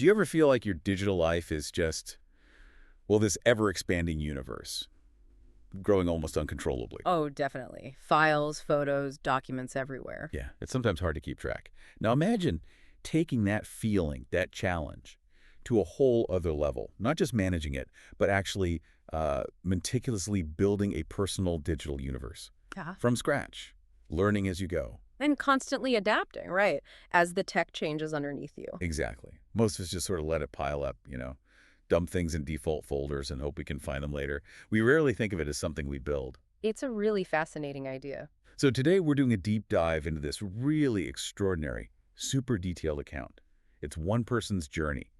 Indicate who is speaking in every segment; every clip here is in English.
Speaker 1: Do you ever feel like your digital life is just, well, this ever-expanding universe, growing almost uncontrollably?
Speaker 2: Oh, definitely. Files, photos, documents everywhere.
Speaker 1: Yeah, it's sometimes hard to keep track. Now imagine taking that feeling, that challenge, to a whole other level. Not just managing it, but actually meticulously building a personal digital universe
Speaker 2: Yeah.
Speaker 1: from scratch, learning as you go.
Speaker 2: And constantly adapting, right, as the tech changes underneath you.
Speaker 1: Exactly. Most of us just sort of let it pile up, dump things in default folders and hope we can find them later. We rarely think of it as something we build.
Speaker 2: It's a really fascinating idea.
Speaker 1: So today we're doing a deep dive into this really extraordinary, super detailed account. It's one person's journey,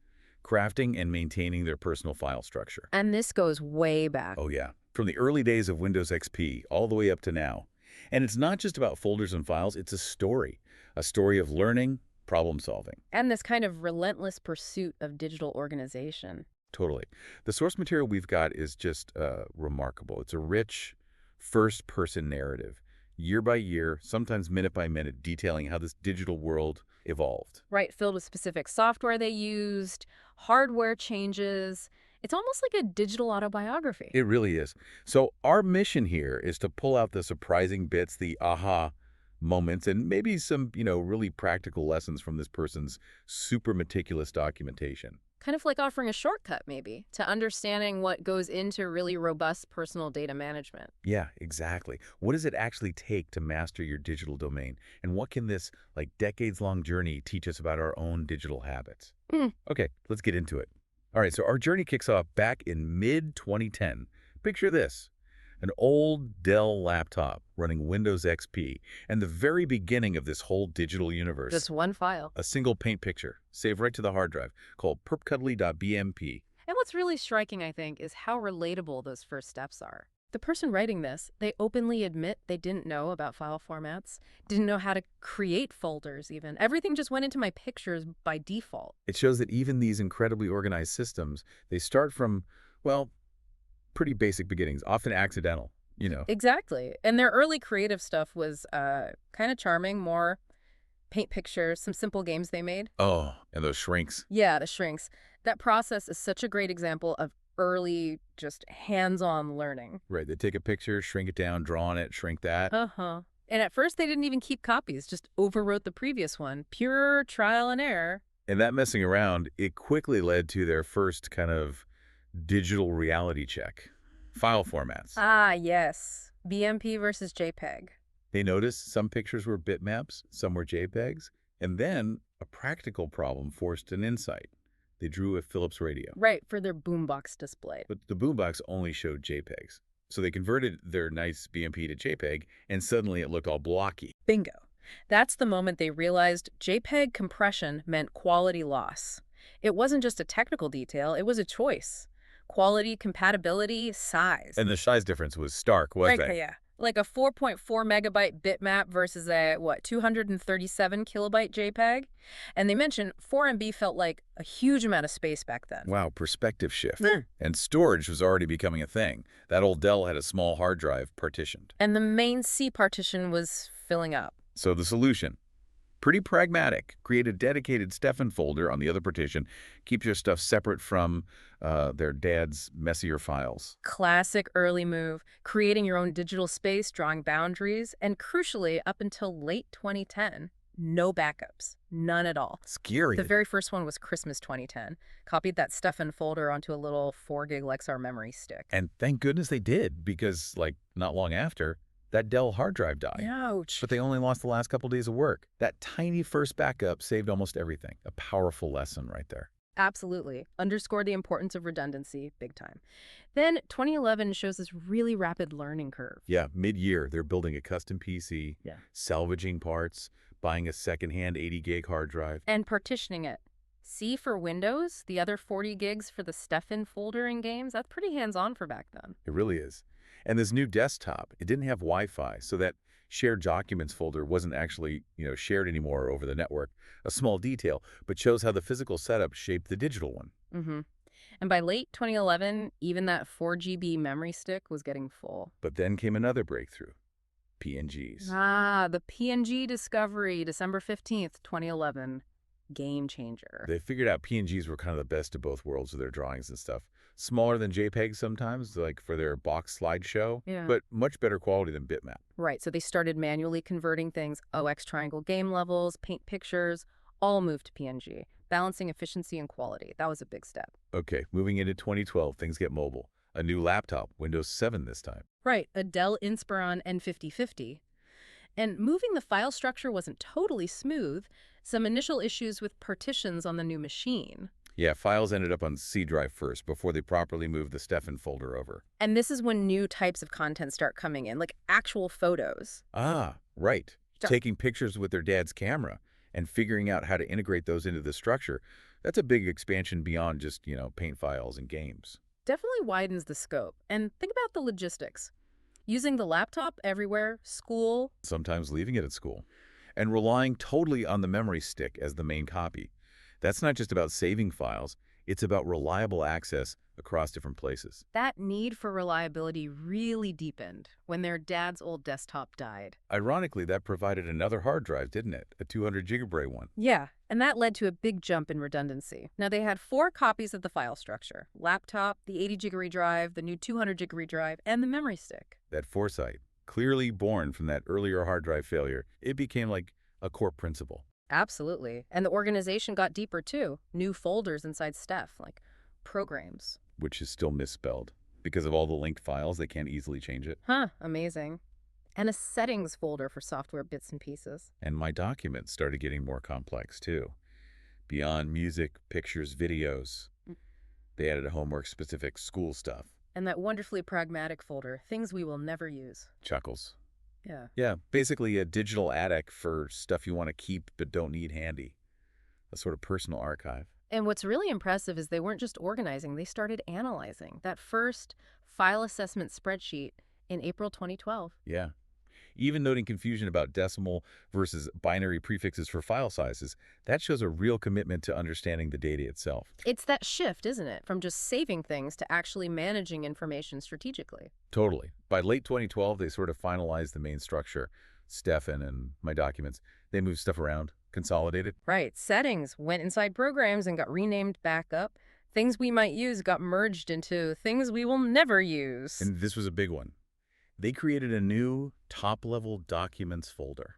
Speaker 1: crafting and maintaining their personal file structure.
Speaker 2: And this goes way back.
Speaker 1: Oh yeah, from the early days of Windows XP all the way up to now. And it's not just about folders and files, it's a story of learning, problem solving.
Speaker 2: And this kind of relentless pursuit of digital organization.
Speaker 1: Totally. The source material we've got is just remarkable. It's a rich, first-person narrative, year by year, sometimes minute by minute, detailing how this digital world evolved.
Speaker 2: Right, filled with specific software they used, hardware changes. It's almost like a digital autobiography.
Speaker 1: It really is. So our mission here is to pull out the surprising bits, the aha moments, and maybe some, really practical lessons from this person's super meticulous documentation.
Speaker 2: Kind of like offering a shortcut, maybe, to understanding what goes into really robust personal data management.
Speaker 1: Yeah, exactly. What does it actually take to master your digital domain? And what can this, decades-long journey teach us about our own digital habits? Okay, let's get into it. All right, so our journey kicks off back in mid-2010. Picture this. An old Dell laptop running Windows XP, and the very beginning of this whole digital universe.
Speaker 2: Just one file.
Speaker 1: A single paint picture, saved right to the hard drive, called perpcuddly.bmp.
Speaker 2: And what's really striking, I think, is how relatable those first steps are. The person writing this, they openly admit they didn't know about file formats, didn't know how to create folders even. Everything just went into my pictures by default.
Speaker 1: It shows that even these incredibly organized systems, they start from, well, pretty basic beginnings, often accidental.
Speaker 2: Exactly. And their early creative stuff was kind of charming, more paint pictures, some simple games they made.
Speaker 1: Oh, and those shrinks.
Speaker 2: Yeah, the shrinks. That process is such a great example of early, just hands-on learning.
Speaker 1: Right, they take a picture, shrink it down, draw on it, shrink that.
Speaker 2: Uh-huh. And at first, they didn't even keep copies, just overwrote the previous one. Pure trial and error.
Speaker 1: And that messing around, it quickly led to their first kind of digital reality check. File formats.
Speaker 2: Ah, yes. BMP versus JPEG.
Speaker 1: They noticed some pictures were bitmaps, some were JPEGs, and then a practical problem forced an insight. They drew a Philips radio.
Speaker 2: Right, for their boombox display.
Speaker 1: But the boombox only showed JPEGs. So they converted their nice BMP to JPEG, and suddenly it looked all blocky.
Speaker 2: Bingo. That's the moment they realized JPEG compression meant quality loss. It wasn't just a technical detail, it was a choice. Quality, compatibility, size.
Speaker 1: And the size difference was stark, wasn't it?
Speaker 2: Yeah. Like a 4.4 megabyte bitmap versus a, 237 kilobyte JPEG? And they mentioned 4 MB felt like a huge amount of space back then.
Speaker 1: Wow, perspective shift. And storage was already becoming a thing. That old Dell had a small hard drive partitioned.
Speaker 2: And the main C partition was filling up.
Speaker 1: So the solution, pretty pragmatic. Create a dedicated Stefan folder on the other partition. Keep your stuff separate from their dad's messier files.
Speaker 2: Classic early move, creating your own digital space, drawing boundaries, and crucially, up until late 2010, no backups. None at all.
Speaker 1: Scary.
Speaker 2: The very first one was Christmas 2010. Copied that Stefan folder onto a little 4 gig Lexar memory stick.
Speaker 1: And thank goodness they did, because, not long after, that Dell hard drive died.
Speaker 2: Ouch.
Speaker 1: But they only lost the last couple days of work. That tiny first backup saved almost everything. A powerful lesson right there.
Speaker 2: Absolutely. Underscored the importance of redundancy, big time. Then 2011 shows this really rapid learning curve.
Speaker 1: Yeah, mid-year, they're building a custom PC,
Speaker 2: Yeah.
Speaker 1: salvaging parts, buying a secondhand 80-gig hard drive.
Speaker 2: And partitioning it. C for Windows, the other 40 gigs for the Stefan folder and games. That's pretty hands-on for back then.
Speaker 1: It really is. And this new desktop, it didn't have Wi-Fi, so that shared documents folder wasn't actually, shared anymore over the network. A small detail, but shows how the physical setup shaped the digital one.
Speaker 2: And by late 2011, even that 4 GB memory stick was getting full.
Speaker 1: But then came another breakthrough. PNGs.
Speaker 2: Ah, the PNG discovery, December 15th, 2011. game changer.
Speaker 1: They figured out PNGs were kind of the best of both worlds with their drawings and stuff. Smaller than JPEGs sometimes, like for their box slideshow,
Speaker 2: Yeah.
Speaker 1: but much better quality than bitmap.
Speaker 2: Right, so they started manually converting things, OX triangle game levels, paint pictures, all moved to PNG, balancing efficiency and quality. That was a big step.
Speaker 1: Okay, moving into 2012, things get mobile. A new laptop, Windows 7 this time.
Speaker 2: Right, a Dell Inspiron N5050. And moving the file structure wasn't totally smooth. Some initial issues with partitions on the new machine.
Speaker 1: Yeah, files ended up on C drive first before they properly moved the Stefan folder over.
Speaker 2: And this is when new types of content start coming in, like actual photos.
Speaker 1: Ah, right.
Speaker 2: So
Speaker 1: Taking pictures with their dad's camera and figuring out how to integrate those into the structure. That's a big expansion beyond just, paint files and games.
Speaker 2: definitely widens the scope. And think about the logistics. Using the laptop everywhere, school.
Speaker 1: Sometimes leaving it at school. And relying totally on the memory stick as the main copy. That's not just about saving files, it's about reliable access across different places.
Speaker 2: That need for reliability really deepened when their dad's old desktop died.
Speaker 1: Ironically, that provided another hard drive, didn't it? A 200 gigabyte one.
Speaker 2: Yeah, and that led to a big jump in redundancy. Now they had 4 copies of the file structure: laptop, the 80 gigabyte drive, the new 200 gigabyte drive, and the memory stick.
Speaker 1: That foresight, clearly born from that earlier hard drive failure, it became like a core principle.
Speaker 2: Absolutely. And the organization got deeper too. New folders inside Steph, like programs.
Speaker 1: Which is still misspelled. Because of all the linked files, they can't easily change it.
Speaker 2: Huh, amazing. And a settings folder for software bits and pieces.
Speaker 1: And my documents started getting more complex too. Beyond music, pictures, videos,
Speaker 2: Mm.
Speaker 1: they added homework-specific school stuff.
Speaker 2: And that wonderfully pragmatic folder, things we will never use.
Speaker 1: Chuckles.
Speaker 2: Yeah.
Speaker 1: Yeah, basically a digital attic for stuff you want to keep but don't need handy. A sort of personal archive.
Speaker 2: And what's really impressive is they weren't just organizing, they started analyzing. That first file assessment spreadsheet in April 2012.
Speaker 1: Yeah. Even noting confusion about decimal versus binary prefixes for file sizes, that shows a real commitment to understanding the data itself.
Speaker 2: It's that shift, isn't it? From just saving things to actually managing information strategically.
Speaker 1: Totally. By late 2012, they sort of finalized the main structure. Stefan and my documents, they moved stuff around, consolidated.
Speaker 2: Right. Settings went inside programs and got renamed back up. Things we might use got merged into things we will never use.
Speaker 1: And this was a big one. They created a new top-level documents folder.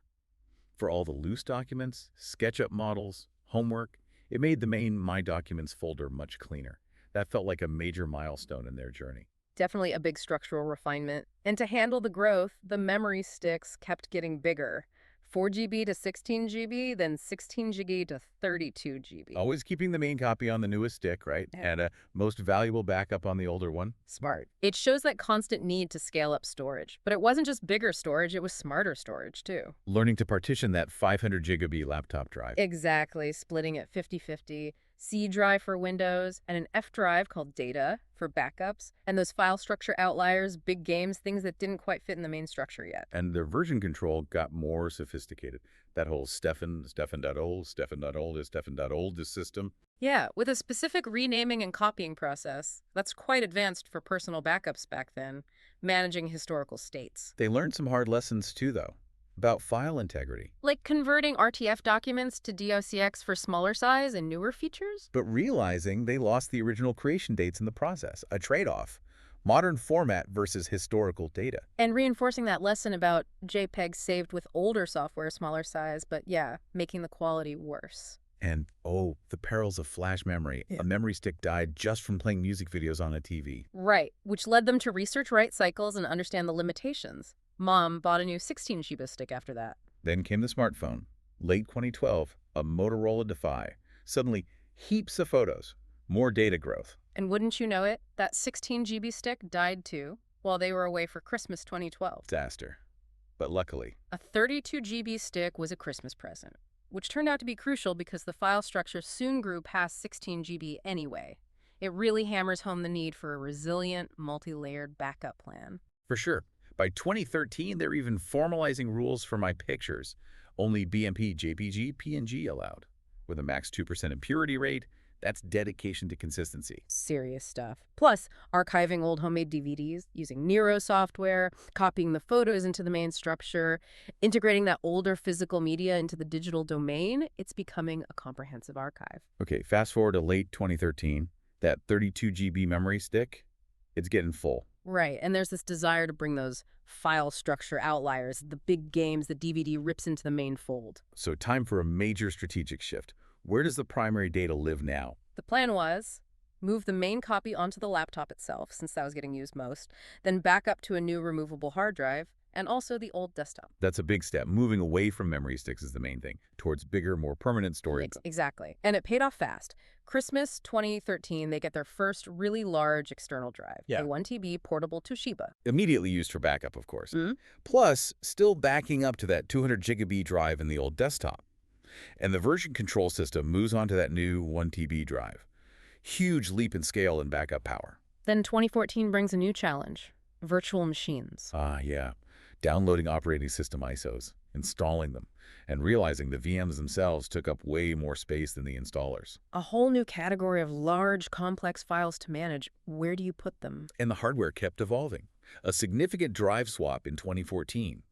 Speaker 1: For all the loose documents, SketchUp models, homework, it made the main My Documents folder much cleaner. That felt like a major milestone in their journey.
Speaker 2: Definitely a big structural refinement. And to handle the growth, the memory sticks kept getting bigger. 4 GB to 16 GB, then 16 GB to 32 GB.
Speaker 1: Always keeping the main copy on the newest stick, right?
Speaker 2: Yeah.
Speaker 1: And a most valuable backup on the older one.
Speaker 2: Smart. It shows that constant need to scale up storage. But it wasn't just bigger storage, it was smarter storage too.
Speaker 1: Learning to partition that 500 gigabyte laptop drive.
Speaker 2: Exactly, splitting it 50-50. C drive for Windows, and an F drive called Data for backups, and those file structure outliers, big games, things that didn't quite fit in the main structure yet.
Speaker 1: And their version control got more sophisticated. That whole Stefan.old, Stefan.old system.
Speaker 2: Yeah, with a specific renaming and copying process. That's quite advanced for personal backups back then, managing historical states.
Speaker 1: They learned some hard lessons too, though, about file integrity.
Speaker 2: Like converting RTF documents to DOCX for smaller size and newer features?
Speaker 1: But realizing they lost the original creation dates in the process, a trade-off. Modern format versus historical data.
Speaker 2: And reinforcing that lesson about JPEG saved with older software, smaller size, but yeah, making the quality worse.
Speaker 1: And, oh, the perils of flash memory.
Speaker 2: Yeah.
Speaker 1: A memory stick died just from playing music videos on a TV.
Speaker 2: Right, which led them to research write cycles and understand the limitations. Mom bought a new 16 GB stick after that.
Speaker 1: Then came the smartphone. Late 2012, a Motorola Defy. Suddenly, heaps of photos. More data growth.
Speaker 2: And wouldn't you know it, that 16 GB stick died too, while they were away for Christmas 2012.
Speaker 1: Disaster. But luckily,
Speaker 2: A 32 GB stick was a Christmas present, which turned out to be crucial because the file structure soon grew past 16 GB anyway. It really hammers home the need for a resilient, multi-layered backup plan.
Speaker 1: for sure. By 2013, they're even formalizing rules for my pictures. Only BMP, JPG, PNG allowed. With a max 2% impurity rate, That's dedication to consistency.
Speaker 2: Serious stuff. Plus, archiving old homemade DVDs, using Nero software, copying the photos into the main structure, integrating that older physical media into the digital domain, it's becoming a comprehensive archive.
Speaker 1: Okay, fast forward to late 2013, that 32 GB memory stick, it's getting full.
Speaker 2: Right, and there's this desire to bring those file structure outliers, the big games the DVD rips into the main fold.
Speaker 1: So time for a major strategic shift. Where does the primary data live now?
Speaker 2: The plan was move the main copy onto the laptop itself, since that was getting used most, then back up to a new removable hard drive, and also the old desktop.
Speaker 1: That's a big step. Moving away from memory sticks is the main thing, towards bigger, more permanent storage.
Speaker 2: Exactly. And it paid off fast. Christmas 2013, they get their first really large external drive, a 1 TB portable Toshiba.
Speaker 1: Immediately used for backup, of course.
Speaker 2: Mm.
Speaker 1: Plus, still backing up to that 200 GB drive in the old desktop. And the version control system moves on to that new 1 TB drive. Huge leap in scale and backup power.
Speaker 2: Then 2014 brings a new challenge, virtual machines.
Speaker 1: Ah, yeah. Downloading operating system ISOs, installing them, and realizing the VMs themselves took up way more space than the installers.
Speaker 2: A whole new category of large, complex files to manage. Where do you put them?
Speaker 1: And the hardware kept evolving. A significant drive swap in 2014.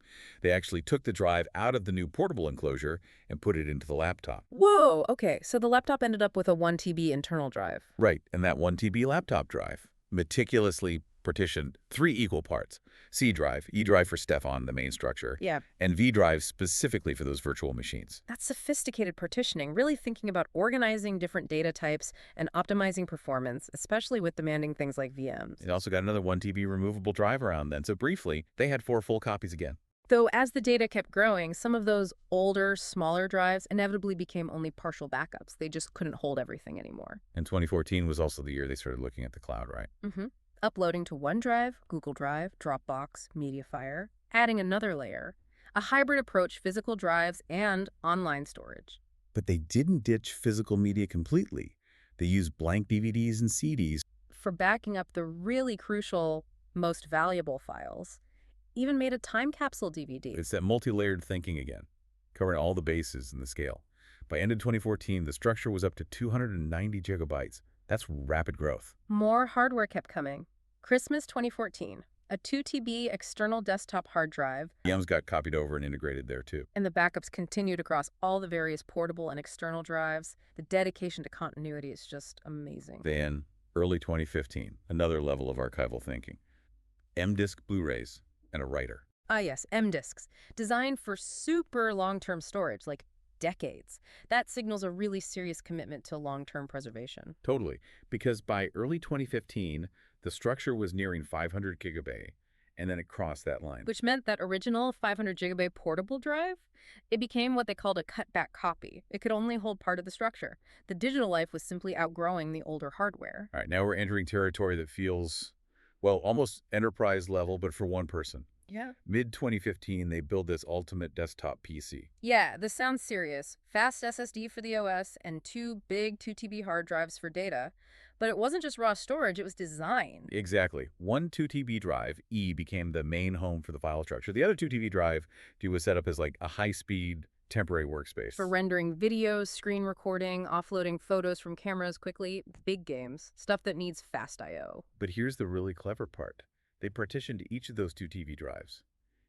Speaker 1: They actually took the drive out of the new portable enclosure and put it into the laptop.
Speaker 2: Whoa, okay, so the laptop ended up with a 1 TB internal drive.
Speaker 1: Right, and that 1 TB laptop drive, meticulously partitioned 3 equal parts. C drive, E drive for Stefan, the main structure,
Speaker 2: Yeah.
Speaker 1: and V drive specifically for those virtual machines.
Speaker 2: That's sophisticated partitioning, really thinking about organizing different data types and optimizing performance, especially with demanding things like VMs.
Speaker 1: It also got another 1 TB removable drive around then, so briefly, they had 4 full copies again.
Speaker 2: Though as the data kept growing, some of those older, smaller drives inevitably became only partial backups. They just couldn't hold everything anymore.
Speaker 1: And 2014 was also the year they started looking at the cloud, right?
Speaker 2: Mm-hmm. Uploading to OneDrive, Google Drive, Dropbox, MediaFire, adding another layer, a hybrid approach, physical drives and online storage.
Speaker 1: But they didn't ditch physical media completely. They used blank DVDs and CDs.
Speaker 2: For backing up the really crucial, most valuable files, even made a time capsule DVD.
Speaker 1: It's that multi-layered thinking again, covering all the bases in the scale. By end of 2014, the structure was up to 290 gigabytes. That's rapid growth.
Speaker 2: More hardware kept coming. Christmas 2014, a 2 TB external desktop hard drive.
Speaker 1: VMs got copied over and integrated there too.
Speaker 2: And the backups continued across all the various portable and external drives. The dedication to continuity is just amazing.
Speaker 1: Then, early 2015, another level of archival thinking. M-Disc Blu-rays and a writer.
Speaker 2: Ah yes, M-Discs, designed for super long-term storage, like decades. That signals a really serious commitment to long-term preservation.
Speaker 1: Totally, because by early 2015, the structure was nearing 500 gigabyte, and then it crossed that line.
Speaker 2: Which meant that original 500 gigabyte portable drive, it became what they called a cutback copy. It could only hold part of the structure. The digital life was simply outgrowing the older hardware.
Speaker 1: All right, now we're entering territory that feels, well, almost enterprise level, but for one person.
Speaker 2: Yeah.
Speaker 1: Mid-2015, they build this ultimate desktop PC.
Speaker 2: Yeah, this sounds serious. Fast SSD for the OS and 2 big 2 TB hard drives for data. But it wasn't just raw storage, it was design.
Speaker 1: Exactly. One 2 TB drive, E, became the main home for the file structure. The other 2 TB drive, D, was set up as like a high-speed temporary workspace.
Speaker 2: For rendering videos, screen recording, offloading photos from cameras quickly, big games, stuff that needs fast I/O.
Speaker 1: But here's the really clever part. They partitioned each of those 2 TB drives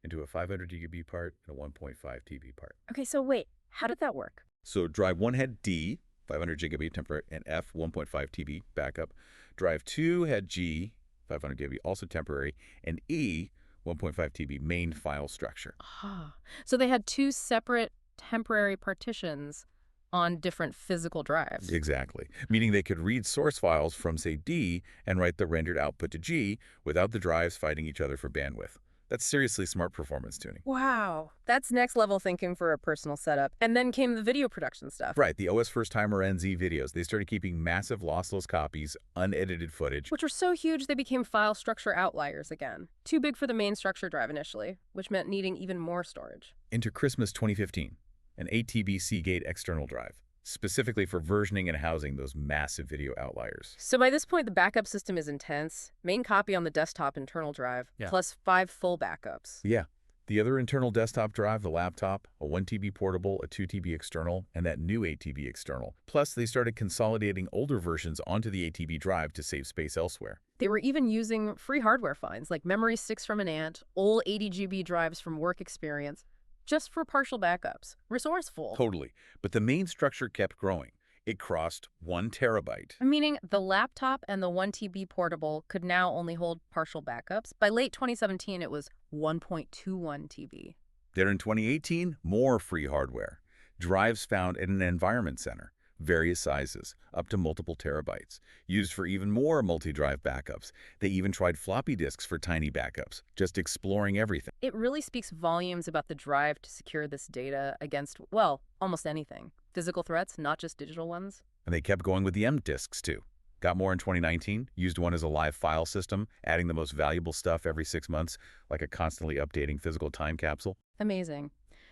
Speaker 1: into a 500 GB part and a 1.5 TB part.
Speaker 2: Okay, so wait, how did that work?
Speaker 1: So drive 1 had D, 500 GB temporary, and F, 1.5 TB backup. Drive 2 had G, 500 GB, also temporary, and E, 1.5 TB main file structure.
Speaker 2: Ah, so they had 2 separate temporary partitions on different physical drives.
Speaker 1: Exactly. Meaning they could read source files from, say, D and write the rendered output to G without the drives fighting each other for bandwidth. That's seriously smart performance tuning.
Speaker 2: Wow, that's next level thinking for a personal setup. And then came the video production stuff.
Speaker 1: Right, the OS First Timer NZ videos. They started keeping massive lossless copies, unedited footage.
Speaker 2: Which were so huge they became file structure outliers again. Too big for the main structure drive initially, which meant needing even more storage.
Speaker 1: Into Christmas 2015, an 8 TB Seagate external drive, specifically for versioning and housing those massive video outliers.
Speaker 2: So by this point, the backup system is intense. Main copy on the desktop internal drive, plus 5 full backups.
Speaker 1: Yeah, The other internal desktop drive, the laptop, a 1 TB portable, a 2 TB external, and that new 8 TB external. Plus, they started consolidating older versions onto the 8 TB drive to save space elsewhere.
Speaker 2: They were even using free hardware finds like memory sticks from an aunt, old 80 GB drives from work experience, just for partial backups. Resourceful.
Speaker 1: Totally. But the main structure kept growing. It crossed 1 terabyte.
Speaker 2: Meaning the laptop and the 1 TB portable could now only hold partial backups. By late 2017, it was 1.21 TB.
Speaker 1: Then in 2018, more free hardware. Drives found in an environment center, various sizes, up to multiple terabytes, used for even more multi-drive backups. They even tried floppy disks for tiny backups, just exploring everything.
Speaker 2: It really speaks volumes about the drive to secure this data against, well, almost anything. Physical threats, not just digital ones.
Speaker 1: And they kept going with the M disks, too. Got more in 2019, used one as a live file system, adding the most valuable stuff every 6 months, like a constantly updating physical time capsule.
Speaker 2: Amazing.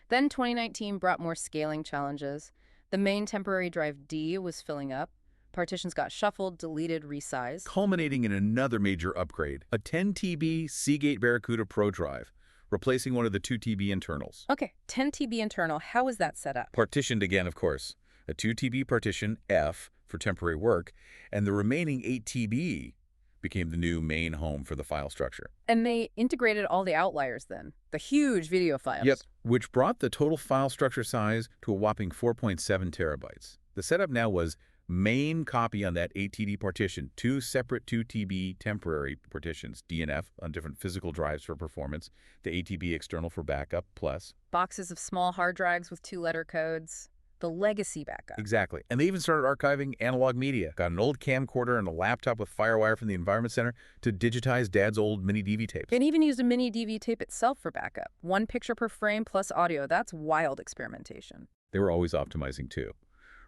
Speaker 2: Then 2019 brought more scaling challenges. The main temporary drive D was filling up. Partitions got shuffled, deleted, resized.
Speaker 1: Culminating in another major upgrade, a 10 TB Seagate Barracuda Pro drive, replacing one of the 2 TB internals.
Speaker 2: Okay, 10 TB internal, how is that set up?
Speaker 1: Partitioned again, of course. A 2 TB partition, F, for temporary work, and the remaining 8 TB became the new main home for the file structure.
Speaker 2: And they integrated all the outliers then, the huge video files.
Speaker 1: Yep, which brought the total file structure size to a whopping 4.7 terabytes. The setup now was main copy on that 8 TB partition, 2 separate 2 TB temporary partitions, D and F on different physical drives for performance, the 8 TB external for backup, plus
Speaker 2: boxes of small hard drives with 2-letter codes, the legacy backup.
Speaker 1: Exactly. And they even started archiving analog media. Got an old camcorder and a laptop with FireWire from the environment center to digitize Dad's old mini DV tapes.
Speaker 2: And even used a mini DV tape itself for backup. 1 picture per frame plus audio. That's wild experimentation.
Speaker 1: They were always optimizing too.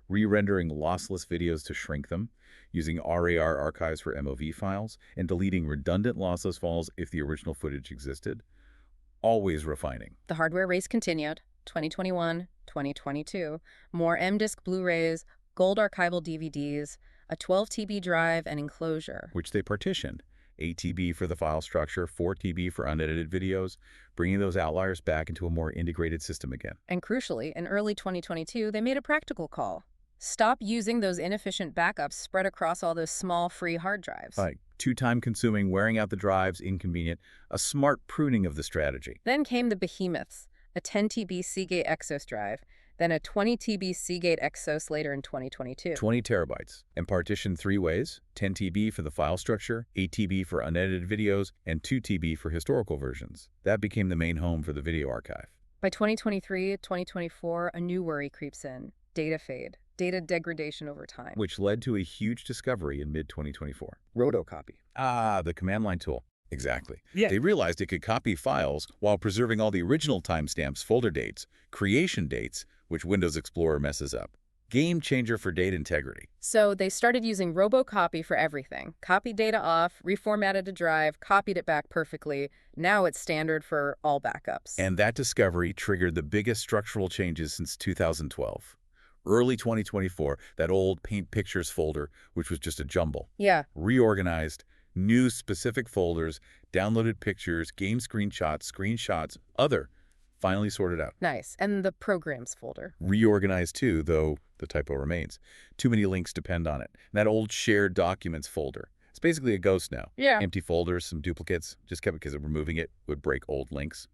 Speaker 1: Re-rendering lossless videos to shrink them, using RAR archives for MOV files, and deleting redundant lossless files if the original footage existed. Always refining.
Speaker 2: The hardware race continued. 2021, 2022, more M-Disc Blu-rays, gold archival DVDs, a 12 TB drive and enclosure.
Speaker 1: Which they partitioned. 8 TB for the file structure, 4 TB for unedited videos, bringing those outliers back into a more integrated system again.
Speaker 2: And crucially, in early 2022, they made a practical call. Stop using those inefficient backups spread across all those small free hard drives.
Speaker 1: Like too time-consuming, wearing out the drives, inconvenient, a smart pruning of the strategy.
Speaker 2: Then came the behemoths. A 10 TB Seagate Exos drive, then a 20 TB Seagate Exos later in 2022.
Speaker 1: 20 terabytes, and partitioned 3 ways, 10 TB for the file structure, 8 TB for unedited videos, and 2 TB for historical versions. That became the main home for the video archive.
Speaker 2: By 2023, 2024, a new worry creeps in. Data fade. Data degradation over time.
Speaker 1: Which led to a huge discovery in mid-2024.
Speaker 3: Rotocopy.
Speaker 1: Ah, the command line tool. Exactly.
Speaker 3: Yeah.
Speaker 1: They realized it could copy files while preserving all the original timestamps, folder dates, creation dates, which Windows Explorer messes up. Game changer for data integrity.
Speaker 2: So they started using RoboCopy for everything. Copied data off, reformatted a drive, copied it back perfectly. Now it's standard for all backups.
Speaker 1: And that discovery triggered the biggest structural changes since 2012. Early 2024, that old Paint Pictures folder, which was just a jumble, reorganized, new specific folders, downloaded pictures, game screenshots, other, finally sorted out.
Speaker 2: Nice. And the programs folder.
Speaker 1: Reorganized too, though the typo remains. Too many links depend on it. And that old shared documents folder. It's basically a ghost now.
Speaker 2: Yeah.
Speaker 1: Empty folders, some duplicates. Just kept it because removing it would break old links.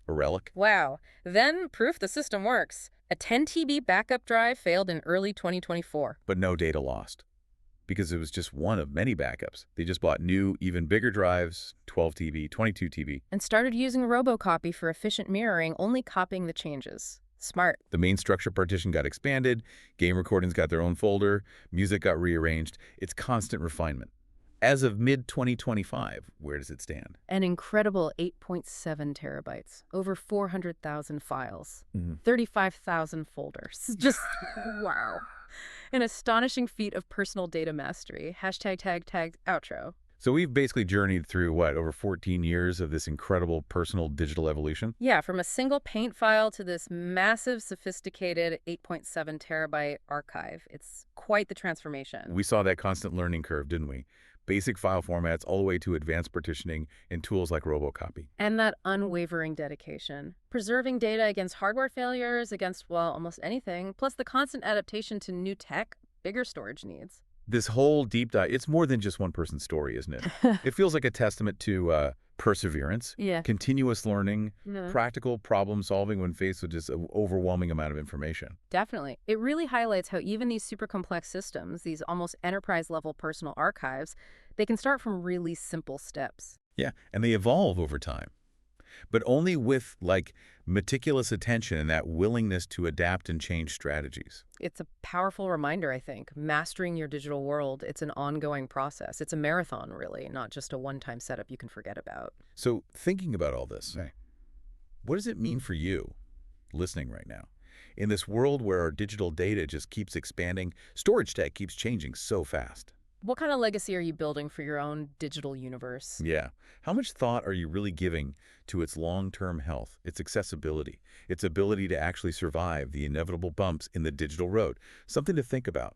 Speaker 1: A relic.
Speaker 2: Wow. Then proof the system works. A 10 TB backup drive failed in early 2024.
Speaker 1: But no data lost. Because it was just one of many backups. They just bought new, even bigger drives, 12 TB, 22 TB.
Speaker 2: And started using RoboCopy for efficient mirroring, only copying the changes. Smart.
Speaker 1: The main structure partition got expanded, game recordings got their own folder, music got rearranged. It's constant refinement. As of mid-2025, where does it stand?
Speaker 2: An incredible 8.7 terabytes, over 400,000 files, 35,000 folders. Just wow. An astonishing feat of personal data mastery. Hashtag tag outro.
Speaker 1: So we've basically journeyed through, what, over 14 years of this incredible personal digital evolution?
Speaker 2: Yeah, from a single paint file to this massive, sophisticated 8.7 terabyte archive. It's quite the transformation.
Speaker 1: We saw that constant learning curve, didn't we? Basic file formats all the way to advanced partitioning and tools like Robocopy.
Speaker 2: And that unwavering dedication. Preserving data against hardware failures, against, well, almost anything, plus the constant adaptation to new tech, bigger storage needs.
Speaker 1: This whole deep dive, it's more than just one person's story, isn't it? It feels like a testament to perseverance,
Speaker 2: Yeah.
Speaker 1: continuous learning,
Speaker 2: Mhm.
Speaker 1: practical problem solving when faced with just an overwhelming amount of information.
Speaker 2: Definitely. It really highlights how even these super complex systems, these almost enterprise level personal archives, they can start from really simple steps.
Speaker 1: Yeah, and they evolve over time, but only with meticulous attention and that willingness to adapt and change strategies.
Speaker 2: It's a powerful reminder, I think. Mastering your digital world, it's an ongoing process. It's a marathon, really, not just a one-time setup you can forget about.
Speaker 1: So thinking about all this, what does it mean for you listening right now? In this world where our digital data just keeps expanding, storage tech keeps changing so fast.
Speaker 2: What kind of legacy are you building for your own digital universe?
Speaker 1: Yeah. How much thought are you really giving to its long-term health, its accessibility, its ability to actually survive the inevitable bumps in the digital road? Something to think about.